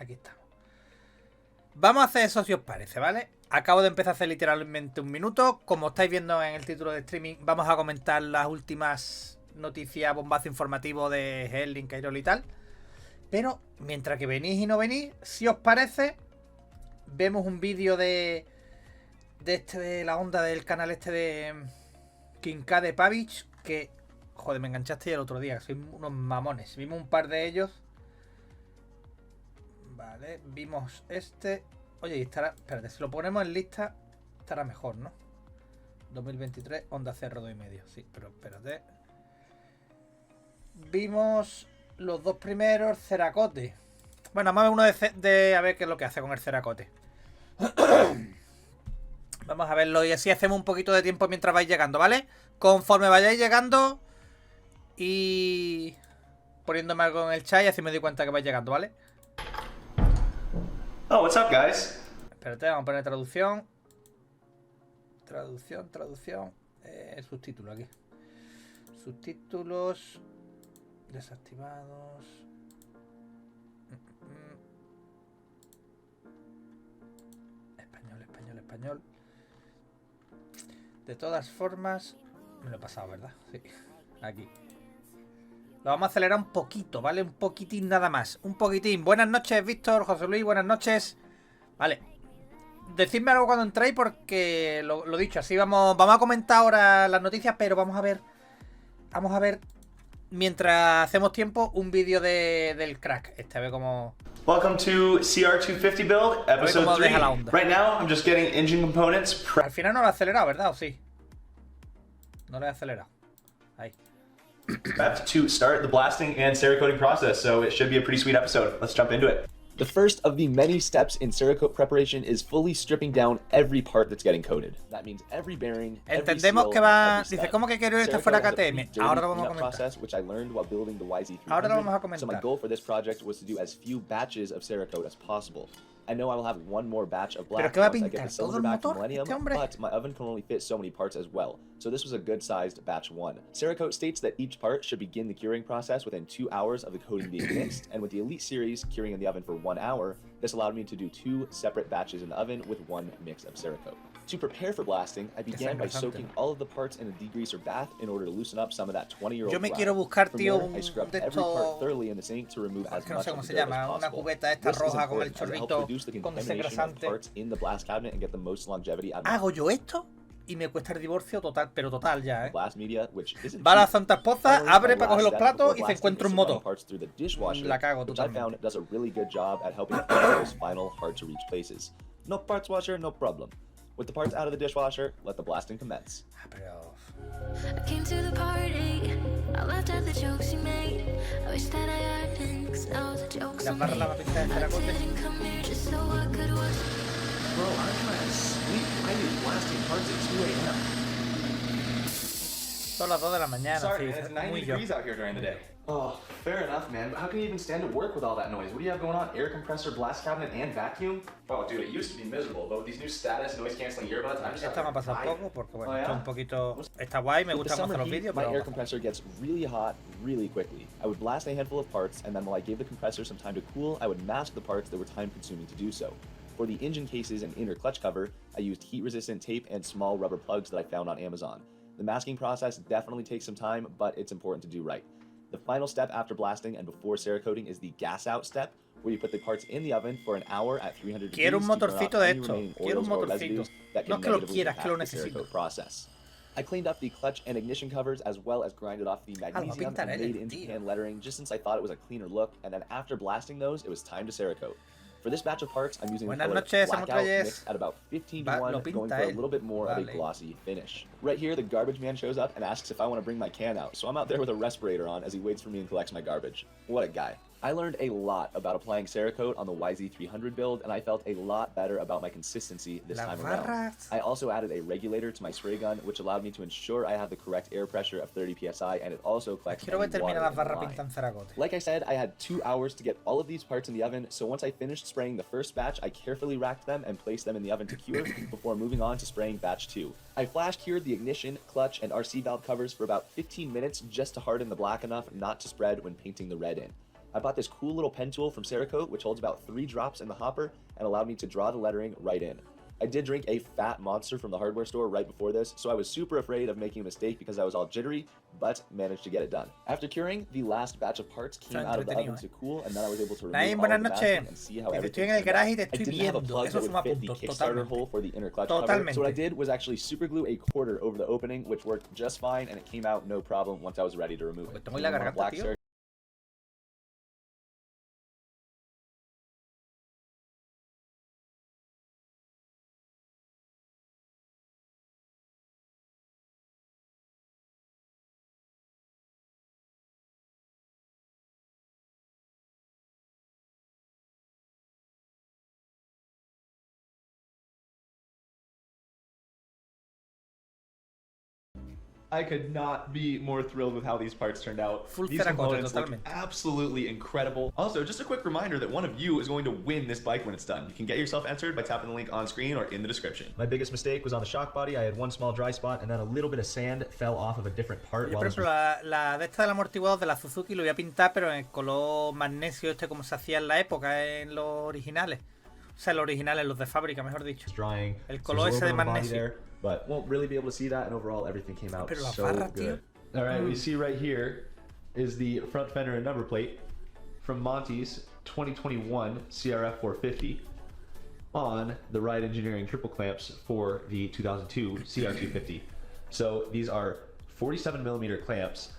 Aquí estamos. Vamos a hacer eso si os parece, ¿vale? Acabo de empezar a hacer literalmente un minuto. Como estáis viendo en el título de streaming, vamos a comentar las últimas noticias, bombazo informativo de Herling, Cairol y tal. Pero mientras que venís y no venís, si os parece, vemos un vídeo de la onda del canal este de Kinka de Pavich, que, joder, me enganchaste ya el otro día, sois unos mamones. Vimos un par de ellos. Vale, vimos este. Oye, y estará, espérate, si lo ponemos en lista estará mejor, ¿no? 2023, Honda CR 2,5. Sí, pero espérate. Vimos los dos primeros, CERAKOTE. Bueno, vamos a ver uno de a ver qué es lo que hace con el CERAKOTE. Vamos a verlo y así hacemos un poquito de tiempo mientras vais llegando, ¿vale? Conforme vayáis llegando y poniéndome algo en el chat y así me doy cuenta que vais llegando, ¿vale? Oh, what's up, guys? Espérate, vamos a poner traducción. Traducción. Subtítulos aquí. Subtítulos desactivados. Español. De todas formas, me lo he pasado, ¿verdad? Sí, aquí. Lo vamos a acelerar un poquito, ¿vale? Un poquitín nada más. Un poquitín. Buenas noches, Víctor, José Luis, buenas noches. Vale. Decidme algo cuando entréis porque, lo dicho, así vamos a comentar ahora las noticias, pero vamos a ver, mientras hacemos tiempo, un vídeo del crack. A ver cómo... Welcome to CR250 build, episode 3. Right now, I'm just getting engine components. Al final no lo he acelerado, ¿verdad? ¿O sí? No lo he acelerado. Ahí. Prepped to start the blasting and cerakoting process, so it should be a pretty sweet episode. Let's jump into it. The first of the many steps in Cerakote preparation is fully stripping down every part that's getting coated. That means every bearing, every seal, Entendemos que va... every Dice, step. ¿cómo que quiero esta fuera KTM? Ahora lo vamos a comentar. Process, which I learned while building the YZ300. Ahora lo vamos a comentar. So my goal for this project was to do as few batches of Cerakote as possible. I know I will have one more batch of black ¿Pero qué va a once I get pintar? the ¿Todo cylinder el back from motor, Millennium, este hombre? but my oven can only fit so many parts as well. So this was a good-sized batch 1. Cerakote states that each part should begin the curing process within 2 hours of the coating being mixed, and with the Elite series curing in the oven for 1 hour, this allowed me to do 2 separate batches in the oven with 1 mix of Cerakote. To prepare for blasting, I began by soaking all of the parts in a degreaser bath in order to loosen up some of that 20-year-old Yo me flour. quiero buscar, From tío, there, I scrubbed de every part esto... thoroughly in the sink to remove as que no much sé of cómo the se dirt as llama, una possible. cubeta esta This is roja con el important as it helps chorrito reduce the con contamination of desengrasante. parts in the blast cabinet and get the most longevity out of Hago yo esto y me cuesta el divorcio total, pero total ya, blast media, which isn't Va a la cheap. Santa Esposa, Finally, abre my para coger last los step platos before y se blasting encuentra is un to run motor. parts through the dishwasher, La cago which I totalmente. found does a really good job at helping find those final hard-to-reach places. No parts washer, no problem. With the parts out of the dishwasher, let the blasting commence. Pero... I came to the party. I laughed at the jokes you made. I wish that I hadn't, 'cause now the jokes ¿Las on barras me. las va a pintar en I CERAKOTE? didn't come here just so I could watch. Bro, I'm trying to sleep. I need blasting parts at 2 a.m. Son las 2 de la mañana, Sorry, sí, man, it's 90 muy yo. degrees out here during the day. Oh, fair enough, man. But how can you even stand to work with all that noise? What do you have going on? Air compressor, blast cabinet, and vacuum? Oh, dude, it used to be miserable, but with these new status noise canceling earbuds, I'm just Esta me ha having pasado to poco porque, bueno, Oh, está yeah? un poquito... Está guay, me With the gustan más summer los heat, vídeos, my pero... air compressor gets really hot really quickly. I would blast a handful of parts, and then while I gave the compressor some time to cool, I would mask the parts that were time-consuming to do so. For the engine cases and inner clutch cover, I used heat-resistant tape and small rubber plugs that I found on Amazon. The masking process definitely takes some time, but it's important to do right. The final step after blasting and before cerakoting is the gas out step, where you put the parts in the oven for an hour at 300 degrees Quiero un to burn motorcito off de any esto. remaining Quiero un oils or motorcito. residues that No can es que lo negatively quieras, que lo impact the necesito. Cerakote process. I cleaned up the clutch and ignition covers as well as grinded off the magnesium pintar and él, made into tío. pan lettering just since I thought it was a cleaner look, and then after blasting those, it was time to Cerakote. For this batch of parts, I'm using the Buenas color noches, Blackout Samuel mixed at about 15 to Va, 1, lo going pinta for a él. little bit more of a Vale. glossy finish. Right here, the garbage man shows up and asks if I want to bring my can out, so I'm out there with a respirator on as he waits for me and collects my garbage. What a guy. I learned a lot about applying Cerakote on the YZ300 build, and I felt a lot better about my consistency this Las time around. barras. I also added a regulator to my spray gun, which allowed me to ensure I have the correct air pressure of 30 psi, and it also collects Quiero any que termine water las in the barras line. pintan CERAKOTE. Like I said, I had 2 hours to get all of these parts in the oven, so once I finished spraying the first batch, I carefully racked them and placed them in the oven to cure before moving on to spraying batch 2. I flash cured the ignition, clutch, and RC valve covers for about 15 minutes just to harden the black enough not to spread when painting the red in. I bought this cool little pen tool from CERAKOTE, which holds about 3 drops in the hopper and allowed me to draw the lettering right in. I did drink a fat monster from the hardware store right before this, so I was super afraid of making a mistake because I was all jittery, but managed to get it done. After curing, the last batch of parts came out of the oven to cool, and then I was able to remove all of the masking and see how everything turned out. I didn't have a plug that would fit the Kickstarter hole for the inner clutch cover, so what I did was actually super glue a quarter over the opening, which worked just fine, and it came out no problem once I was ready to remove it. I could not be more thrilled with how these parts turned out. Full These CERAKOTE, components look absolutely incredible. Also, just a quick reminder that one of you is going to win this bike when it's done. You can get yourself entered by tapping the link on screen or in the description. My biggest mistake was on the shock body. I had one small dry spot and then a little bit of sand fell off of a different part. Yo, por ejemplo, la de esta del amortiguador de la Suzuki lo voy a pintar, pero en el color magnesio este como se hacía en la época, en los originales. O sea, los originales, los de fábrica, mejor dicho. El color ese de magnesio. But won't really be able to see that, and overall everything came out so good. All right, we see right here is the front fender and number plate from Monty's 2021 CRF 450 on the Ride Engineering triple clamps for the 2002 CR250. So these are 47mm clamps,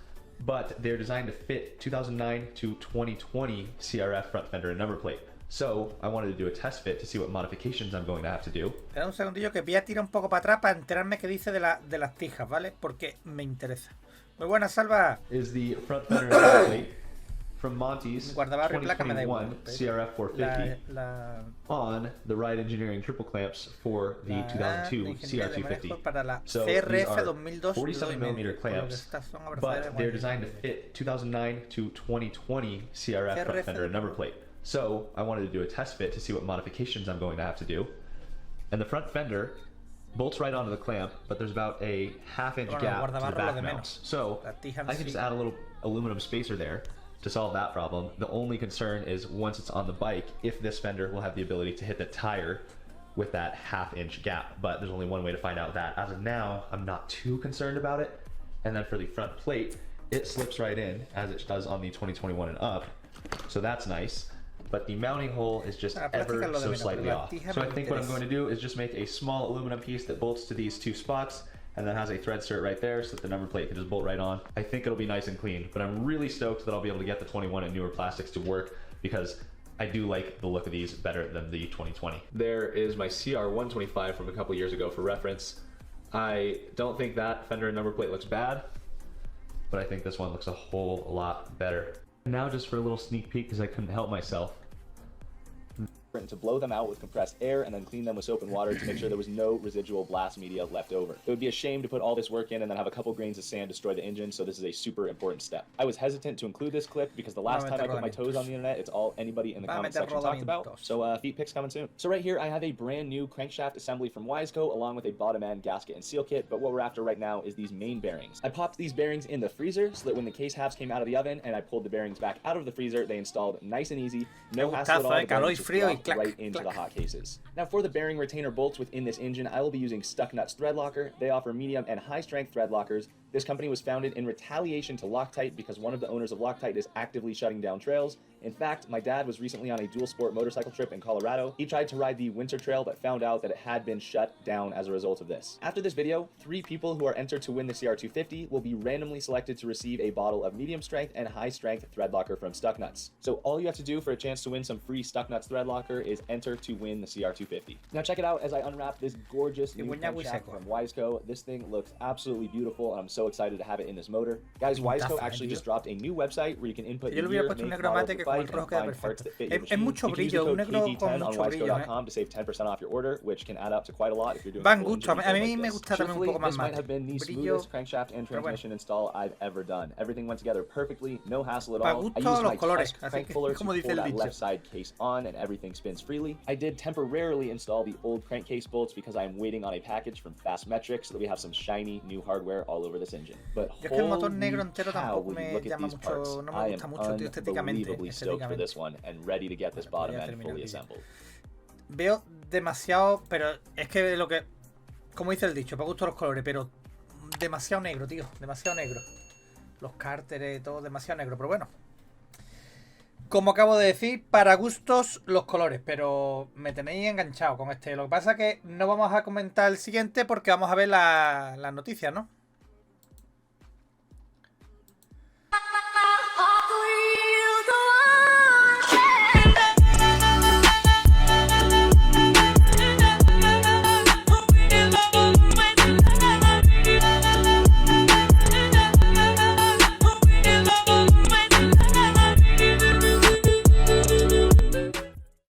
but they're designed to fit 2009 to 2020 CRF front fender and number plate. So, I wanted to do a test fit to see what modifications I'm going to have to do. Espera un segundillo que voy a tirar un poco para atrás para enterarme qué dice de las tijas, ¿vale? Porque me interesa. Muy buena, Salva. Is the front fender and number plate from Monty's Guardabarro y placa me da 2021 igual. CRF 450 on the Ride Engineering triple clamps for the 2002 CR250. Para la So CRF these are 2002 47mm clamps, but they're designed to fit 2009 to 2020 CRF front fender and number plate. So I wanted to do a test fit to see what modifications I'm going to have to do. And the front fender bolts right onto the clamp, but there's about a half-inch gap to the back mounts. So I can just add a little aluminum spacer there to solve that problem. The only concern is once it's on the bike, if this fender will have the ability to hit the tire with that half-inch gap. But there's only one way to find out that. As of now, I'm not too concerned about it. And then for the front plate, it slips right in as it does on the 2021 and up. So that's nice. But the mounting hole is just ever so slightly off. So I think what I'm going to do is just make a small aluminum piece that bolts to these two spots and then has a thread cert right there so that the number plate can just bolt right on. I think it'll be nice and clean, but I'm really stoked that I'll be able to get the 21 and newer plastics to work because I do like the look of these better than the 2020. There is my CR125 from a couple years ago for reference. I don't think that fender and number plate looks bad, but I think this one looks a whole lot better. Now just for a little sneak peek because I couldn't help myself. To blow them out with compressed air and then clean them with soap and water to make sure there was no residual blast media left over. It would be a shame to put all this work in and then have a couple grains of sand destroy the engine, so this is a super important step. I was hesitant to include this clip because the last time I put my toes on the internet, it's all anybody in the comment section talked about, so feet pics coming soon. So right here I have a brand new crankshaft assembly from Wiseco along with a bottom end gasket and seal kit, but what we're after right now is these main bearings. I popped these bearings in the freezer so that when the case halves came out of the oven and I pulled the bearings back out of the freezer, they installed nice and easy, no hassle at all, the bearings just dropped right into the hot cases. Now for the bearing retainer bolts within this engine, I will be using Stuck Nuts Thread Locker. They offer medium and high strength thread lockers. This company was founded in retaliation to Loctite because one of the owners of Loctite is actively shutting down trails. In fact, my dad was recently on a dual sport motorcycle trip in Colorado. He tried to ride the winter trail but found out that it had been shut down as a result of this. After this video, 3 people who are entered to win the CR250 will be randomly selected to receive a bottle of medium strength and high strength thread locker from Stuck Nuts. So all you have to do for a chance to win some free Stuck Nuts thread locker is enter to win the CR250. Now check it out as I unwrap this gorgeous new crankshaft from Wiseco. This thing looks absolutely beautiful and I'm so excited to have it in this motor. Guys, Wiseco actually just dropped a new website where you can input the year, make, model of the bike, and find parts that fit your machine. You can use the code KT10 on Wiseco.com to save 10% off your order, which can add up to quite a lot if you're doing a full engine rebuild like this. Truthfully, this might have been the smoothest crankshaft and transmission install I've ever done. Everything went together perfectly, no hassle at all. I used my crank puller to pull that left side case on and everything spins freely. I did temporarily install the old crankcase bolts because I'm waiting on a package from Fastmetric so that we have some shiny new hardware all over this engine. But holy cow, when you look at these parts, I am unbelievably stoked for estéticamente. this one and ready to get this Vale, bottom voy a end terminar fully el vídeo. assembled. Veo demasiado, pero es que lo que... Como dice el dicho, me gustan los colores, pero demasiado negro, tío. Demasiado negro. Los cárteres, todo demasiado negro, pero bueno. Como acabo de decir, para gustos los colores, pero me tenéis enganchado con este. Lo que pasa es que no vamos a comentar el siguiente porque vamos a ver las noticias, ¿no?